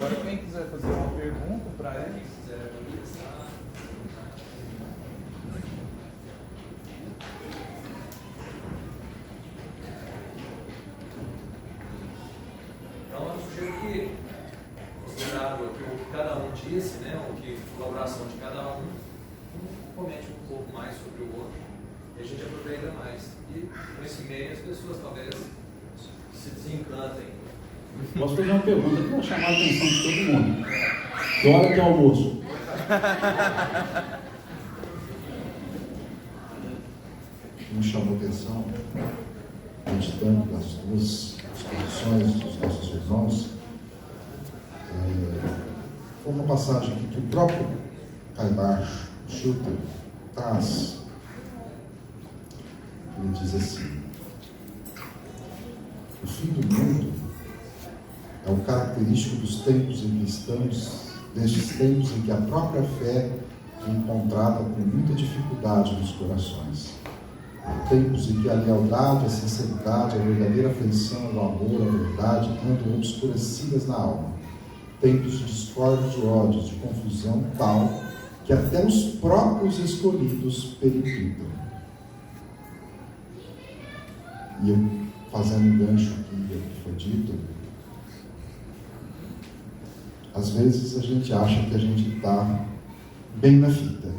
Agora, quem quiser fazer uma pergunta para ele. Então, eu sugiro que, considerado o que cada um disse, né, o que a colaboração de cada um comente um pouco mais sobre o outro, e a gente aproveita mais. E nesse meio as pessoas talvez se desencantem. Posso fazer uma pergunta que vai chamar a atenção de todo mundo. Que hora que é o almoço? Me chamou a atenção, meditando nas duas exposições dos nossos irmãos, foi uma passagem aqui que o próprio Caimar Schutter traz. Ele diz assim: o fim do mundo é o característico dos tempos em que estamos, destes tempos em que a própria fé é encontrada com muita dificuldade nos corações. Tempos em que a lealdade, a sinceridade, a verdadeira afeição, o amor, a verdade andam obscurecidas na alma. Tempos de discórdia, de ódio, de confusão tal que até os próprios escolhidos periclitam. E eu, fazendo um gancho aqui do que foi dito, às vezes a gente acha que a gente está bem na fita,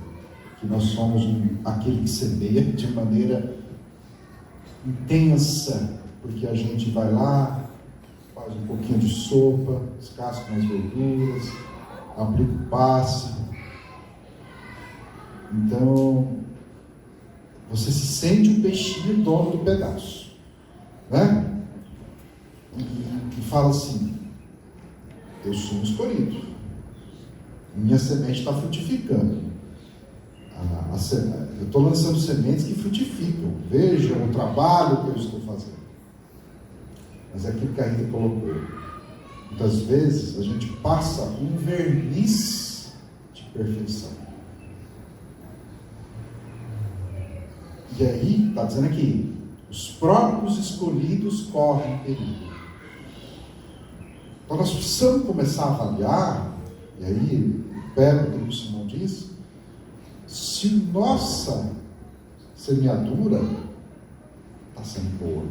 que nós somos aquele que semeia de maneira intensa, porque a gente vai lá, faz um pouquinho de sopa, descasca umas verduras, aplica o passe. Então, você se sente um peixinho dono do pedaço, né? E fala assim: eu sou um escolhido, minha semente está frutificando. Eu estou lançando sementes que frutificam. Vejam o trabalho que eu estou fazendo. Mas é aquilo que a Rita colocou. Muitas vezes a gente passa um verniz de perfeição. E aí, está dizendo aqui, os próprios escolhidos correm perigo. Então nós precisamos começar a avaliar, e aí pega o que o Simão diz, se nossa semeadura está sendo boa.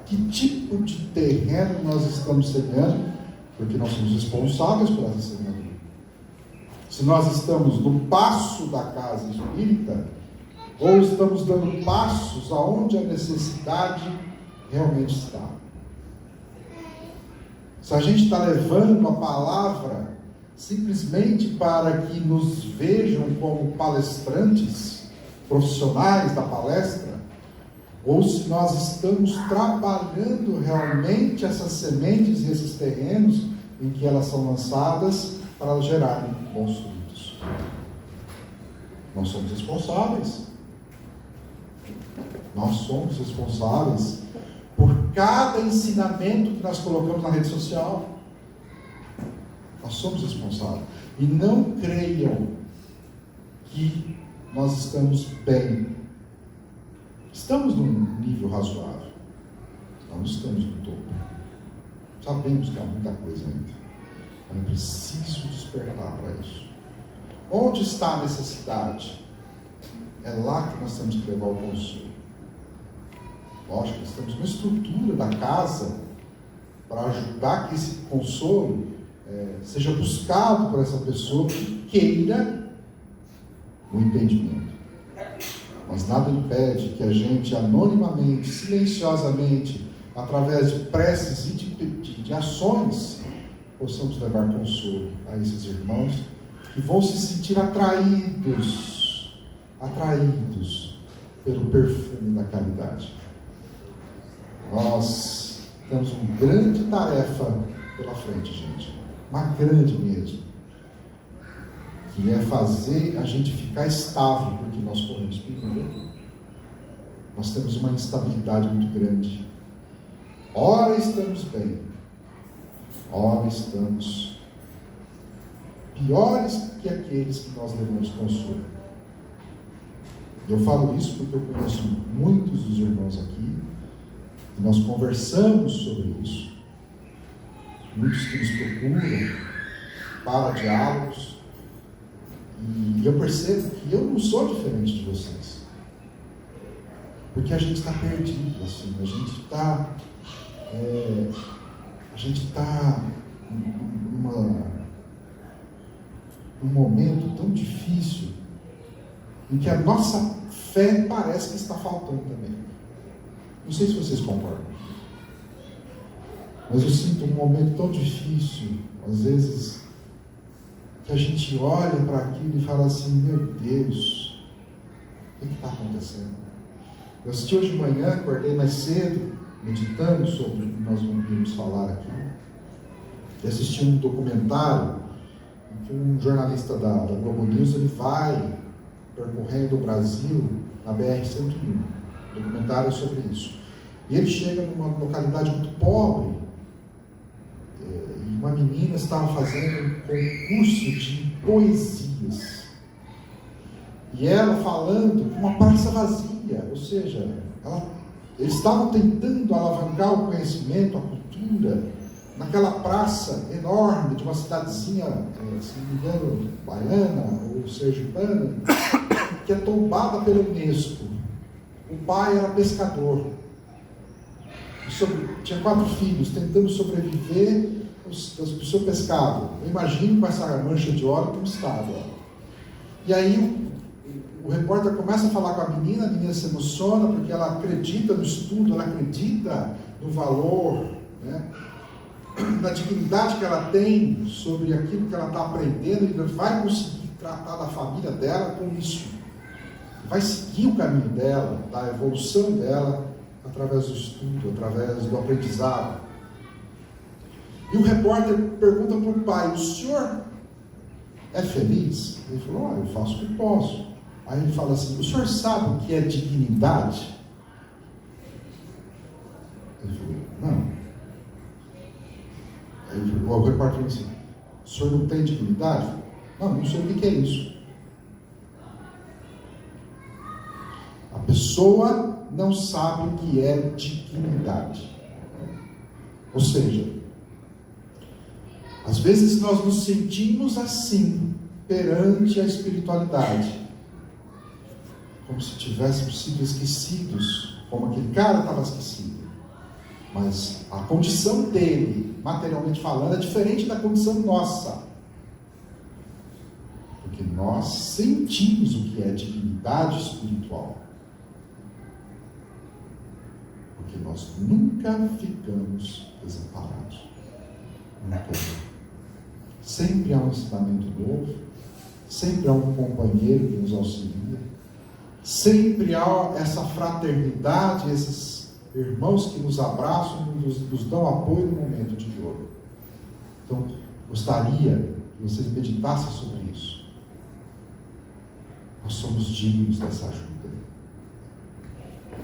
Que tipo de terreno nós estamos semeando? Porque nós somos responsáveis por essa semeadura. Se nós estamos no passo da casa espírita, ou estamos dando passos aonde a necessidade realmente está. Se a gente está levando a palavra simplesmente para que nos vejam como palestrantes, profissionais da palestra, ou se nós estamos trabalhando realmente essas sementes e esses terrenos em que elas são lançadas para gerarem bons frutos. Nós somos responsáveis. Nós somos responsáveis por cada ensinamento que nós colocamos na rede social. Nós somos responsáveis. E não creiam que nós estamos bem. Estamos num nível razoável. Não estamos no topo. Sabemos que há muita coisa ainda. Mas é preciso despertar para isso. Onde está a necessidade? É lá que nós temos que levar o consolo. Lógico, nós temos uma estrutura da casa para ajudar que esse consolo seja buscado por essa pessoa que queira o entendimento. Mas nada impede que a gente, anonimamente, silenciosamente, através de preces e de ações, possamos levar consolo a esses irmãos que vão se sentir atraídos pelo perfume da caridade. Nós temos uma grande tarefa pela frente, gente. Uma grande mesmo. Que é fazer a gente ficar estável, porque nós corremos perigo. Nós temos uma instabilidade muito grande. Ora estamos bem, ora estamos piores que aqueles que nós levamos consolo. Eu falo isso porque eu conheço muitos dos irmãos aqui, e nós conversamos sobre isso. muitos que nos procuram para diálogos, e eu percebo que eu não sou diferente de vocês, porque a gente está perdido, assim, a gente está num momento tão difícil, em que a nossa fé parece que está faltando também. Não sei se vocês concordam, mas eu sinto um momento tão difícil, às vezes, que a gente olha para aquilo e fala assim: meu Deus, o que está acontecendo? Eu assisti hoje de manhã, acordei mais cedo, meditando sobre o que nós vamos falar aqui, e assisti um documentário em que um jornalista da Globo News, ele vai percorrendo o Brasil na BR-101, documentário sobre isso. E ele chega numa localidade muito pobre, e uma menina estava fazendo um concurso de poesias. E ela falando com uma praça vazia, ou seja, eles estavam tentando alavancar o conhecimento, a cultura, naquela praça enorme de uma cidadezinha, se não me engano, baiana ou sergipana, que é tombada pela Unesco. O pai era pescador, tinha 4 filhos, tentando sobreviver do seu pescado. Eu imagino com essa mancha de óleo como estava. E aí o repórter começa a falar com a menina se emociona, porque ela acredita no estudo, ela acredita no valor, né, na dignidade que ela tem sobre aquilo que ela está aprendendo, e vai conseguir tratar da família dela com isso. Vai seguir o caminho dela, da evolução dela, através do estudo, através do aprendizado. E o repórter pergunta para o pai: o senhor é feliz? Ele falou: eu faço o que posso. Aí ele fala assim: o senhor sabe o que é dignidade? Ele falou: não. Aí o repórter falou assim: o senhor não tem dignidade? Não sei o que é isso. A pessoa não sabe o que é dignidade. Ou seja, às vezes nós nos sentimos assim perante a espiritualidade, como se tivéssemos sido esquecidos, como aquele cara estava esquecido. Mas a condição dele, materialmente falando, é diferente da condição nossa. Porque nós sentimos o que é dignidade espiritual. Porque nós nunca ficamos desamparados. Nunca. Sempre há um ensinamento novo, sempre há um companheiro que nos auxilia, sempre há essa fraternidade, esses irmãos que nos abraçam, nos dão apoio no momento de dor. Então, gostaria que vocês meditassem sobre isso. Nós somos dignos dessa ajuda.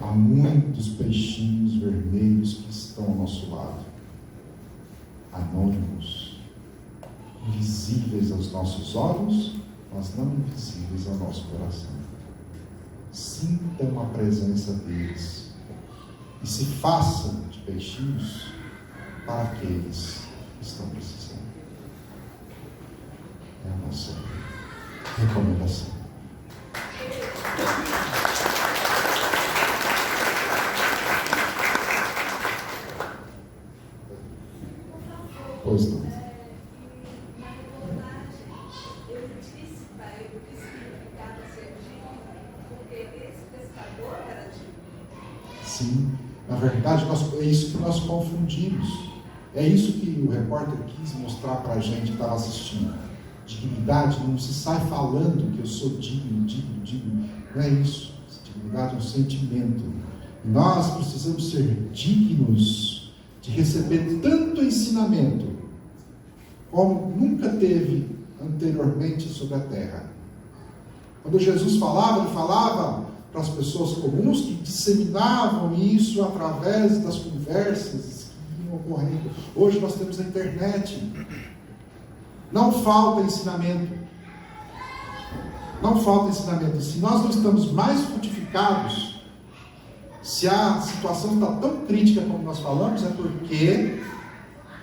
Há muitos peixinhos vermelhos que estão ao nosso lado, anônimos, invisíveis aos nossos olhos, mas não invisíveis ao nosso coração. Sintam a presença deles e se façam de peixinhos para aqueles que estão precisando. É a nossa recomendação. Pois não. Sim, na verdade é isso que nós confundimos. É isso que o repórter quis mostrar para a gente que estava assistindo. Dignidade não se sai falando que eu sou digno. Não é isso. Dignidade é um sentimento. Nós precisamos ser dignos de receber tanto ensinamento como nunca teve anteriormente sobre a terra. Quando Jesus falava, ele falava para as pessoas comuns que disseminavam isso através das conversas que iam ocorrendo. Hoje nós temos a internet. Não falta ensinamento. Não falta ensinamento. Se nós não estamos mais frutificados, se a situação está tão crítica como nós falamos, é porque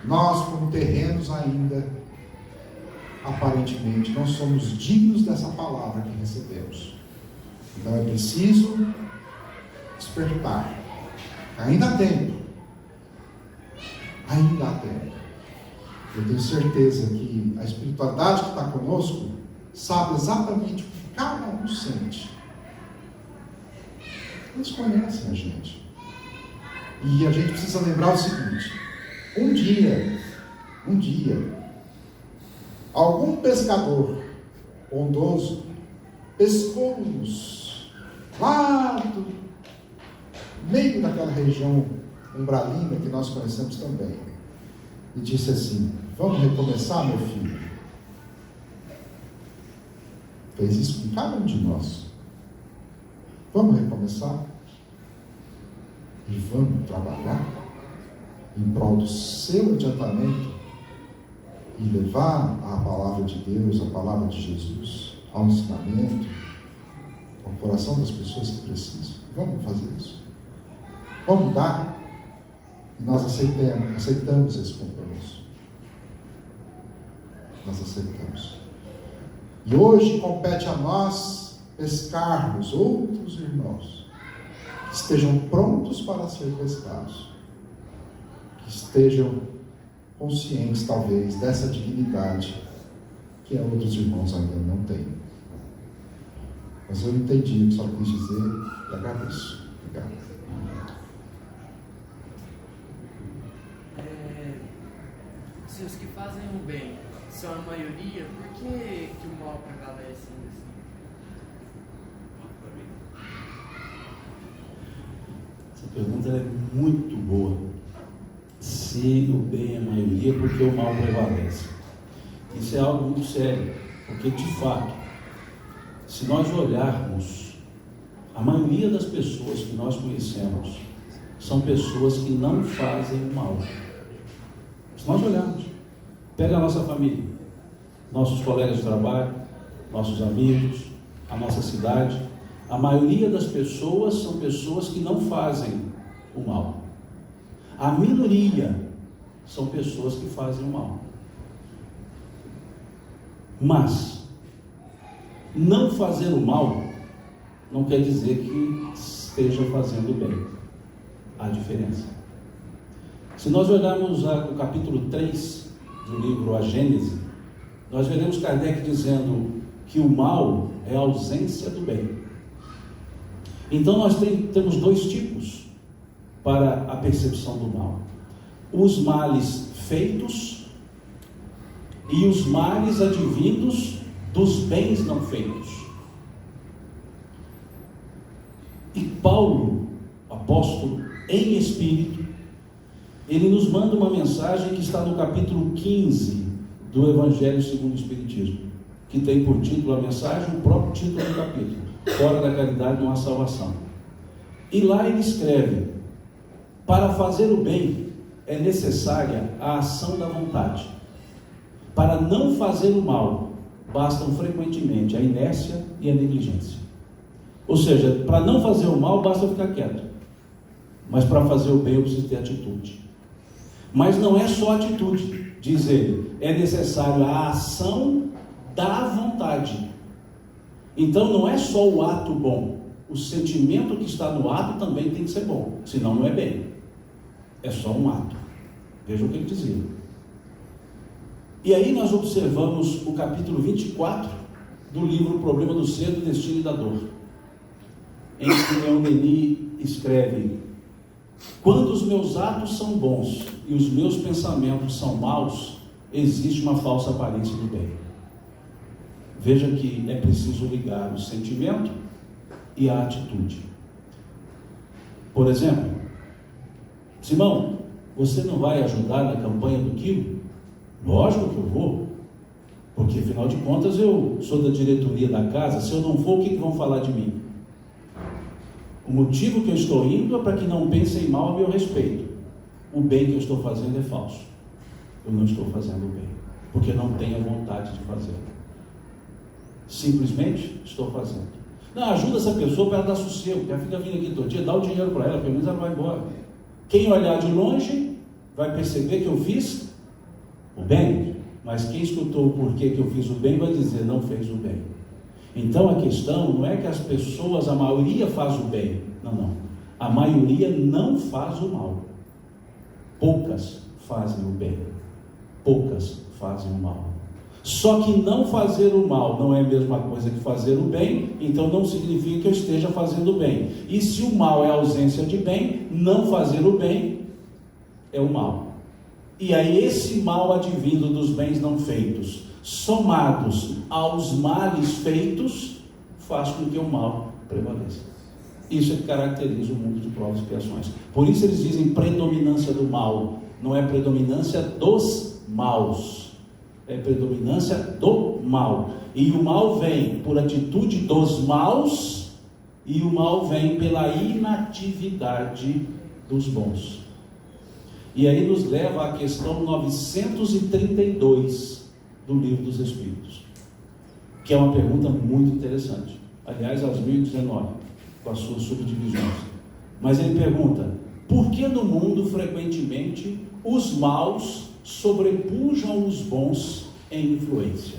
nós, como terrenos ainda, aparentemente, não somos dignos dessa palavra que recebemos. Então é preciso despertar. Ainda há tempo. Ainda há tempo. Eu tenho certeza que a espiritualidade que está conosco sabe exatamente o que cada um sente. Eles conhecem a gente. E a gente precisa lembrar o seguinte: um dia, algum pescador bondoso pescou-nos lá do meio daquela região umbralina que nós conhecemos também, e disse assim: vamos recomeçar, meu filho? Fez isso com cada um de nós. Vamos recomeçar? E vamos trabalhar em prol do seu adiantamento e levar a palavra de Deus, a palavra de Jesus, ao ensinamento, ao coração das pessoas que precisam. Vamos fazer isso. Vamos dar. E nós aceitamos esse compromisso. Nós aceitamos. E hoje compete a nós pescarmos outros irmãos que estejam prontos para ser pescados, que estejam conscientes, talvez, dessa dignidade que outros irmãos ainda não têm. Mas eu entendi o que só quis dizer e agradeço. Obrigado. Se os que fazem o bem são a maioria, por que o mal prevalece ainda assim? Essa pergunta é muito boa. Se o bem é a maioria, por que o mal prevalece? Isso é algo muito sério, porque de fato, se nós olharmos, a maioria das pessoas que nós conhecemos são pessoas que não fazem o mal. Se nós olharmos, pega a nossa família, nossos colegas de trabalho, nossos amigos, a nossa cidade, a maioria das pessoas são pessoas que não fazem o mal. A minoria são pessoas que fazem o mal. Mas não fazer o mal não quer dizer que esteja fazendo o bem. Há diferença. Se nós olharmos o capítulo 3 do livro A Gênese, nós veremos Kardec dizendo que o mal é a ausência do bem. Então nós temos dois tipos para a percepção do mal: os males feitos e os males advindos dos bens não feitos. E Paulo, apóstolo em espírito, ele nos manda uma mensagem que está no capítulo 15 do Evangelho segundo o Espiritismo, que tem por título a mensagem, o próprio título do capítulo: Fora da caridade não há salvação. E lá ele escreve: para fazer o bem é necessária a ação da vontade. Para não fazer o mal, bastam frequentemente a inércia e a negligência. Ou seja, para não fazer o mal, basta ficar quieto. Mas para fazer o bem, eu preciso ter atitude. Mas não é só atitude, diz ele, é necessário a ação da vontade. Então não é só o ato bom, o sentimento que está no ato também tem que ser bom, senão não é bem, é só um ato. Veja o que ele dizia. E aí nós observamos o capítulo 24 do livro O Problema do Ser, do Destino e da Dor, em que Leon Denis escreve: quando os meus atos são bons e os meus pensamentos são maus, existe uma falsa aparência do bem. Veja que é preciso ligar o sentimento e a atitude. Por exemplo, Simão, você não vai ajudar na campanha do quilo? Lógico que eu vou, porque afinal de contas eu sou da diretoria da casa. Se eu não for, o que vão falar de mim? O motivo que eu estou indo é para que não pensem mal a meu respeito. O bem que eu estou fazendo é falso. Eu não estou fazendo o bem, porque não tenho a vontade de fazer. Simplesmente estou fazendo. Não, ajuda essa pessoa para ela dar sossego, porque ela fica vindo aqui todo dia, dá o dinheiro para ela, pelo menos ela vai embora. Quem olhar de longe vai perceber que eu fiz o bem, mas quem escutou o porquê que eu fiz o bem vai dizer, não fez o bem. Então a questão não é que as pessoas, a maioria faz o bem, não. A maioria não faz o mal. Poucas fazem o bem, poucas fazem o mal. Só que não fazer o mal não é a mesma coisa que fazer o bem, então não significa que eu esteja fazendo o bem. E se o mal é a ausência de bem, não fazer o bem é o mal. E aí esse mal advindo dos bens não feitos, somados aos males feitos, faz com que o mal prevaleça. Isso é que caracteriza o mundo de provas e expiações. Por isso eles dizem predominância do mal, não é predominância dos maus, é predominância do mal. E o mal vem por atitude dos maus, e o mal vem pela inatividade dos bons. E aí nos leva à questão 932 do Livro dos Espíritos, que é uma pergunta muito interessante. Aliás, as 1019, com as suas subdivisões. Mas ele pergunta: por que no mundo frequentemente os maus sobrepujam os bons em influência?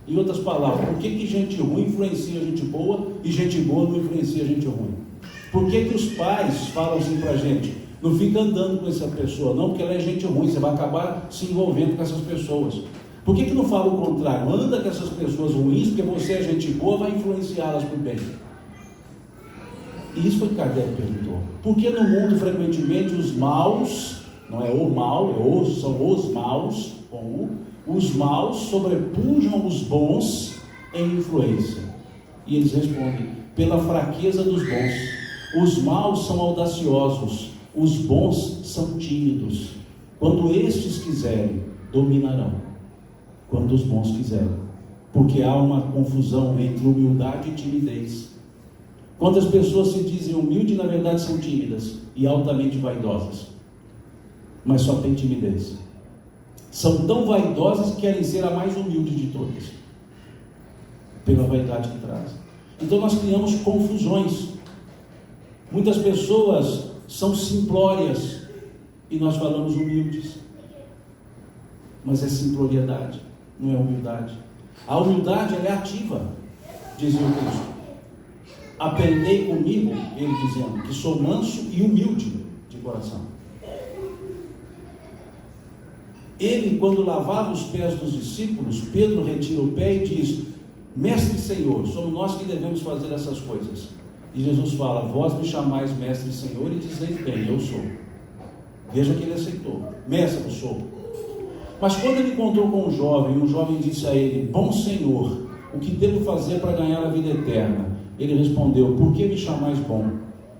Em outras palavras, por que gente ruim influencia gente boa e gente boa não influencia gente ruim? Por que os pais falam assim para a gente: não fica andando com essa pessoa não, porque ela é gente ruim, você vai acabar se envolvendo com essas pessoas? Por que não fala o contrário? Anda com essas pessoas ruins, porque você é gente boa, vai influenciá-las para o bem. E isso foi o que Kardec perguntou. Por que no mundo frequentemente os maus, não é o mal, são os maus, os maus sobrepujam os bons em influência? E eles respondem: pela fraqueza dos bons. Os maus são audaciosos, os bons são tímidos. Quando estes quiserem, dominarão. Quando os bons quiserem, porque há uma confusão entre humildade e timidez. Quantas pessoas se dizem humildes, na verdade são tímidas e altamente vaidosas, mas só tem timidez. São tão vaidosas que querem ser a mais humilde de todas, pela vaidade que trazem. Então nós criamos confusões. Muitas pessoas são simplórias e nós falamos humildes, mas é simploriedade, não é humildade. A humildade, ela é ativa, dizia o Cristo. Aprendei comigo, ele dizendo, que sou manso e humilde de coração. Ele, quando lavava os pés dos discípulos, Pedro retira o pé e diz: mestre e Senhor, somos nós que devemos fazer essas coisas. E Jesus fala: vós me chamais mestre e Senhor e dizeis bem, eu sou. Veja que ele aceitou: mestre, eu sou. Mas quando ele encontrou com um jovem disse a ele: bom Senhor, o que devo fazer para ganhar a vida eterna? Ele respondeu: por que me chamais bom?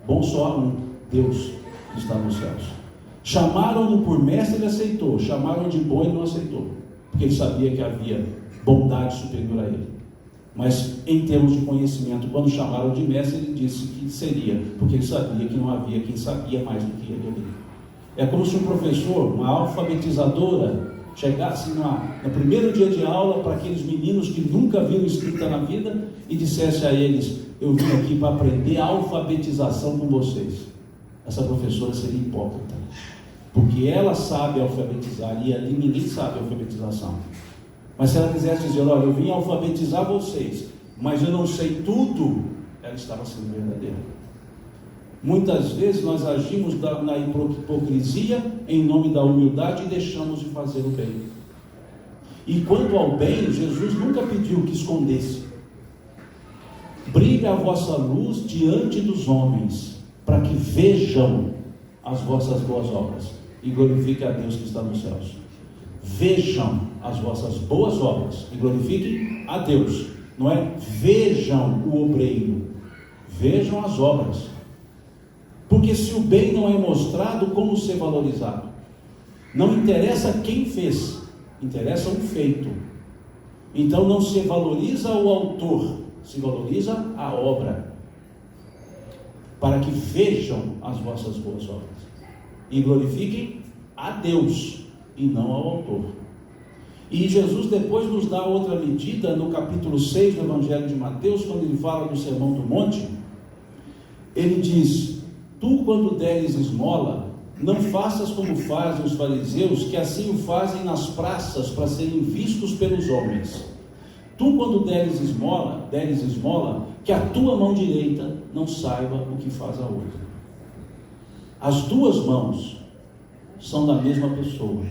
Bom só há um, Deus que está nos céus. Chamaram-no por mestre, ele aceitou. Chamaram de bom, ele não aceitou, porque ele sabia que havia bondade superior a ele. Mas em termos de conhecimento, quando chamaram de mestre, ele disse que seria, porque ele sabia que não havia quem sabia mais do que ele ali. É como se um professor, uma alfabetizadora, chegasse no primeiro dia de aula para aqueles meninos que nunca viram escrita na vida e dissesse a eles: eu vim aqui para aprender a alfabetização com vocês. Essa professora seria hipócrita, porque ela sabe alfabetizar e ali ninguém sabe alfabetização. Mas se ela quisesse dizer: olha, eu vim alfabetizar vocês, mas eu não sei tudo, ela estava sendo verdadeira. Muitas vezes nós agimos na hipocrisia em nome da humildade e deixamos de fazer o bem. E quanto ao bem, Jesus nunca pediu que escondesse. Brilhe a vossa luz diante dos homens, para que vejam as vossas boas obras e glorifiquem a Deus que está nos céus. Vejam as vossas boas obras e glorifiquem a Deus. Não é vejam o obreiro, vejam as obras. Porque se o bem não é mostrado, como ser valorizado? Não interessa quem fez, interessa o feito. Então não se valoriza o autor, se valoriza a obra, para que vejam as vossas boas obras e glorifiquem a Deus e não ao autor. E Jesus depois nos dá outra medida no capítulo 6 do Evangelho de Mateus, quando ele fala do Sermão do Monte. Ele diz: tu, quando deres esmola, Não faças como fazem os fariseus, que assim o fazem nas praças para serem vistos pelos homens. Tu, quando deres esmola, que a tua mão direita não saiba o que faz a outra. As duas mãos são da mesma pessoa.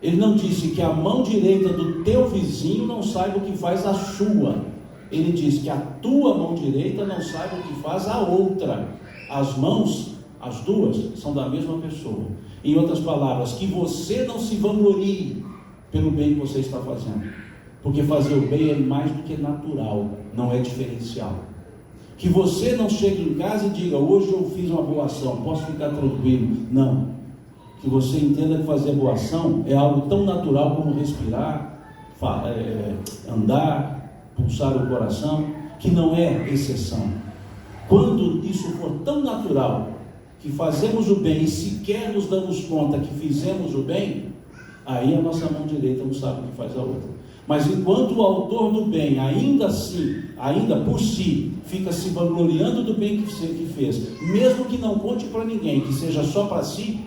Ele não disse que a mão direita do teu vizinho não saiba o que faz a sua. Ele diz que a tua mão direita não saiba o que faz a outra. As mãos, as duas, são da mesma pessoa. Em outras palavras, que você não se vanglorie pelo bem que você está fazendo, porque fazer o bem é mais do que natural, não é diferencial. Que você não chegue em casa e diga: hoje eu fiz uma boa ação, posso ficar tranquilo. Não. Que você entenda que fazer boa ação é algo tão natural como respirar, andar, pulsar o coração, que não é exceção. Quando isso for tão natural que fazemos o bem e sequer nos damos conta que fizemos o bem, aí a nossa mão direita não sabe o que faz a outra. Mas enquanto o autor do bem, ainda assim, ainda por si, fica se vangloriando do bem que fez, mesmo que não conte para ninguém, que seja só para si,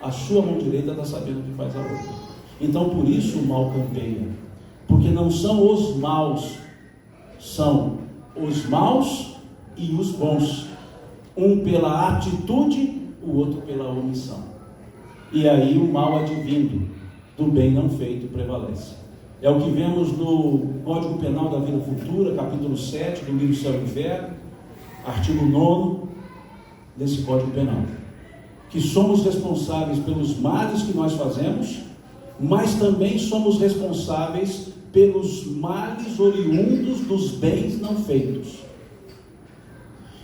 a sua mão direita está sabendo o que faz a outra. Então por isso o mal campeia, porque não são os maus, são os maus e os bons, um pela atitude, o outro pela omissão. E aí o mal advindo do bem não feito prevalece. É o que vemos no Código Penal da Vida Futura, capítulo 7 do livro Céu e Inferno, artigo 9 desse Código Penal, que somos responsáveis pelos males que nós fazemos, mas também somos responsáveis pelos males oriundos dos bens não feitos.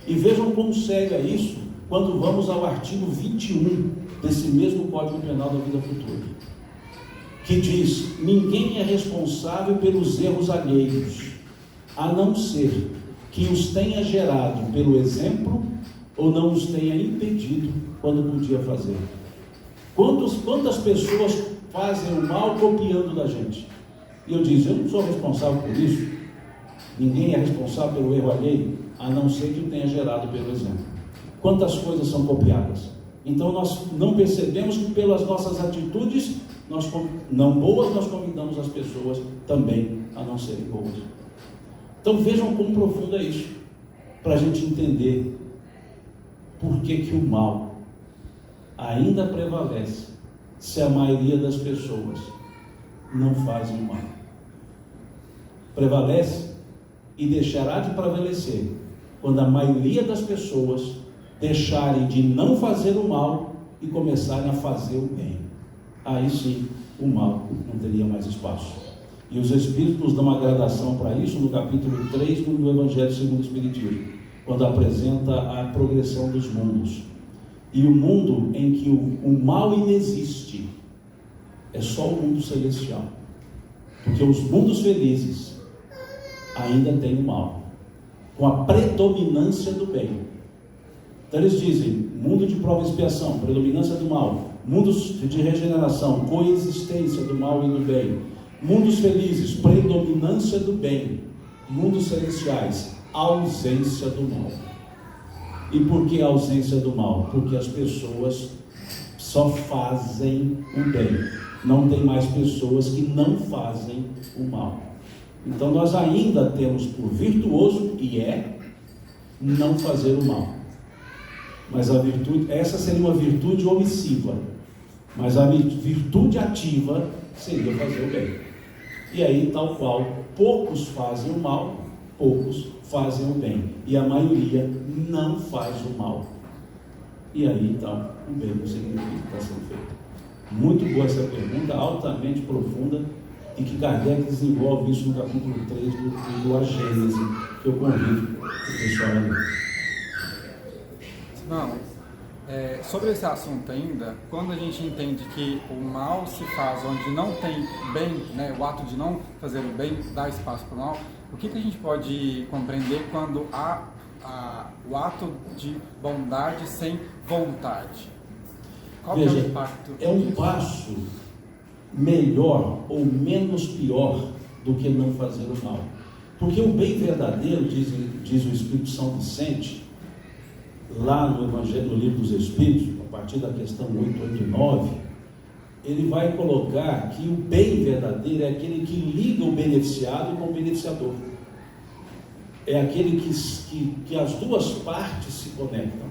E vejam como sério é isso quando vamos ao artigo 21 desse mesmo Código Penal da Vida Futura, que diz: ninguém é responsável pelos erros alheios, a não ser que os tenha gerado pelo exemplo ou não os tenha impedido quando podia fazer. Quantas pessoas fazem o mal copiando da gente? E eu disse: eu não sou responsável por isso. Ninguém é responsável pelo erro alheio, a não ser que o tenha gerado pelo exemplo. Quantas coisas são copiadas? Então nós não percebemos que pelas nossas atitudes não boas, nós convidamos as pessoas também a não serem boas. Então vejam quão profundo é isso, para a gente entender por que o mal ainda prevalece se a maioria das pessoas não fazem o mal. Prevalece e deixará de prevalecer quando a maioria das pessoas deixarem de não fazer o mal e começarem a fazer o bem. Aí sim o mal não teria mais espaço. E os Espíritos nos dão uma gradação para isso no capítulo 3 do Evangelho segundo o Espiritismo, quando apresenta a progressão dos mundos. E o mundo em que o mal inexiste é só o mundo celestial, porque os mundos felizes ainda têm o mal, com a predominância do bem. Então eles dizem: mundo de prova e expiação, predominância do mal; mundos de regeneração, coexistência do mal e do bem; mundos felizes, predominância do bem; mundos celestiais, ausência do mal. E por que a ausência do mal? Porque as pessoas só fazem o bem, não tem mais pessoas que não fazem o mal. Então nós ainda temos por virtuoso, e não fazer o mal. Mas a virtude, essa seria uma virtude omissiva, mas a virtude ativa seria fazer o bem. E aí, tal qual, poucos fazem o mal, poucos fazem o bem, e a maioria não faz o mal. E aí então o bem não significa que está sendo feito. Muito boa essa pergunta, altamente profunda, e que Kardec desenvolve isso no capítulo 3 do A Gênese, que eu convido o pessoal a ler. Não, sobre esse assunto ainda, quando a gente entende que o mal se faz onde não tem bem, né, o ato de não fazer o bem dá espaço para o mal, o que a gente pode compreender quando há o ato de bondade sem vontade? Qual Veja, que é o impacto? É um passo melhor ou menos pior do que não fazer o mal. Porque o bem verdadeiro, diz o Espírito São Vicente, lá no Evangelho, no Livro dos Espíritos, a partir da questão 889, ele vai colocar que o bem verdadeiro é aquele que liga o beneficiado com o beneficiador. É aquele que as duas partes se conectam.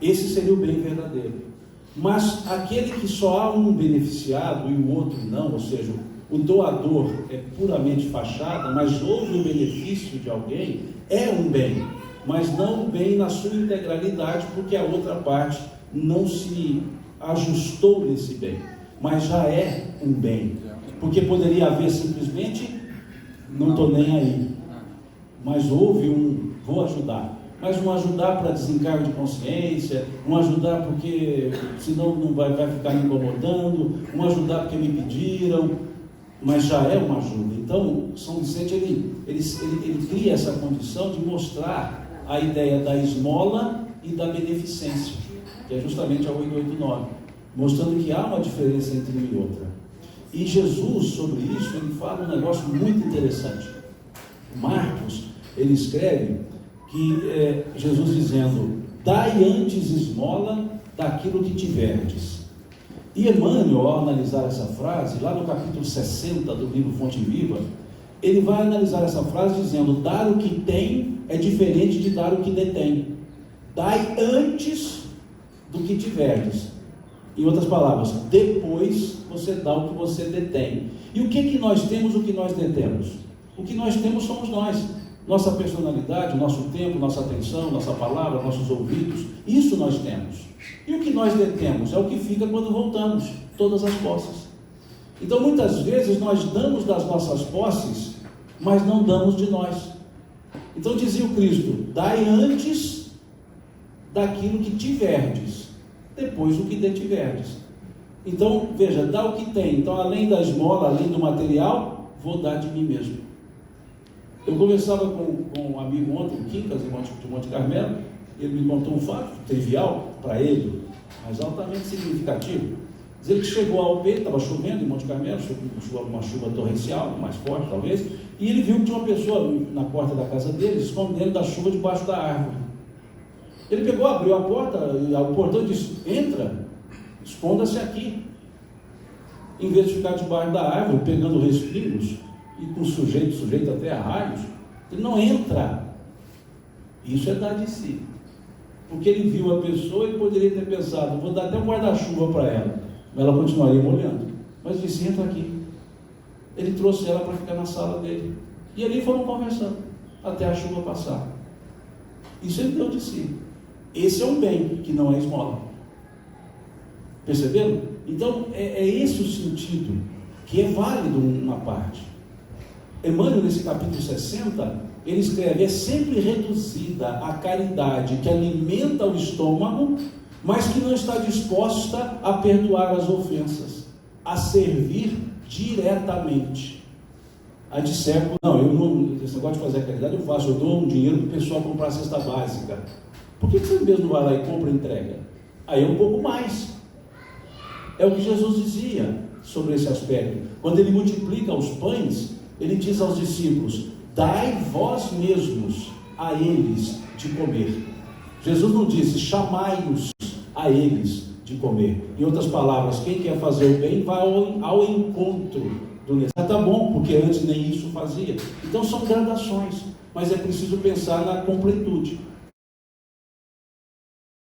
Esse seria o bem verdadeiro. Mas aquele que só há um beneficiado e o outro não, ou seja, o doador é puramente fachada, mas houve o benefício de alguém, é um bem, mas não um bem na sua integralidade, porque a outra parte não se ajustou nesse bem, mas já é um bem, porque poderia haver simplesmente, não estou nem aí, mas houve um, vou ajudar, mas não ajudar para desencargo de consciência, não ajudar porque senão não vai ficar me incomodando, não ajudar porque me pediram, mas já é uma ajuda. Então, São Vicente, ele cria essa condição de mostrar a ideia da esmola e da beneficência, que é justamente a 889, mostrando que há uma diferença entre uma e outra. E Jesus, sobre isso, ele fala um negócio muito interessante. Marcos, ele escreve que Jesus dizendo: dai antes esmola daquilo que tiverdes. E Emmanuel, ao analisar essa frase, lá no capítulo 60 do livro Fonte Viva, ele vai analisar essa frase dizendo: dar o que tem é diferente de dar o que detém. Dai antes do que tiverdes. Em outras palavras, depois você dá o que você detém. E o que nós temos, o que nós detemos? O que nós temos somos nós. Nossa personalidade, nosso tempo, nossa atenção, nossa palavra, nossos ouvidos, isso nós temos. E o que nós detemos é o que fica quando voltamos, todas as posses. Então muitas vezes nós damos das nossas posses, mas não damos de nós. Então dizia o Cristo: dai antes daquilo que tiverdes, depois o que detiverdes. Então veja, dá o que tem. Então além da esmola, além do material, vou dar de mim mesmo. Eu conversava com um amigo ontem, o Quincas, de Monte Carmelo, e ele me contou um fato trivial para ele, mas altamente significativo. Diz ele que chegou ao Alpê, estava chovendo em Monte Carmelo, uma chuva torrencial, mais forte talvez, e ele viu que tinha uma pessoa na porta da casa dele, escondendo da chuva debaixo da árvore. Ele pegou, abriu a porta, e o portão disse: entra, esconda-se aqui. Em vez de ficar debaixo da árvore, pegando respingos, e com sujeito até a raios, ele não entra. Isso é dar de si. Porque ele viu a pessoa e poderia ter pensado: vou dar até um guarda-chuva para ela, mas ela continuaria molhando. Mas disse: entra aqui. Ele trouxe ela para ficar na sala dele, e ali foram conversando até a chuva passar. Isso ele deu de si. Esse é um bem que não é esmola. Perceberam? Então é esse o sentido, que é válido uma parte. Emmanuel, nesse capítulo 60, ele escreve: é sempre reduzida a caridade que alimenta o estômago, mas que não está disposta a perdoar as ofensas, a servir diretamente. Aí disseram: não, eu não, esse negócio de fazer a caridade eu faço, eu dou um dinheiro para o pessoal comprar a cesta básica. Por que você mesmo não vai lá e compra e entrega? Aí é um pouco mais. É o que Jesus dizia sobre esse aspecto. Quando ele multiplica os pães, ele diz aos discípulos: dai vós mesmos a eles de comer. Jesus não disse: chamai-os a eles de comer. Em outras palavras, quem quer fazer o bem vai ao encontro do necessário. Está bom, porque antes nem isso fazia. Então são gradações, mas é preciso pensar na completude.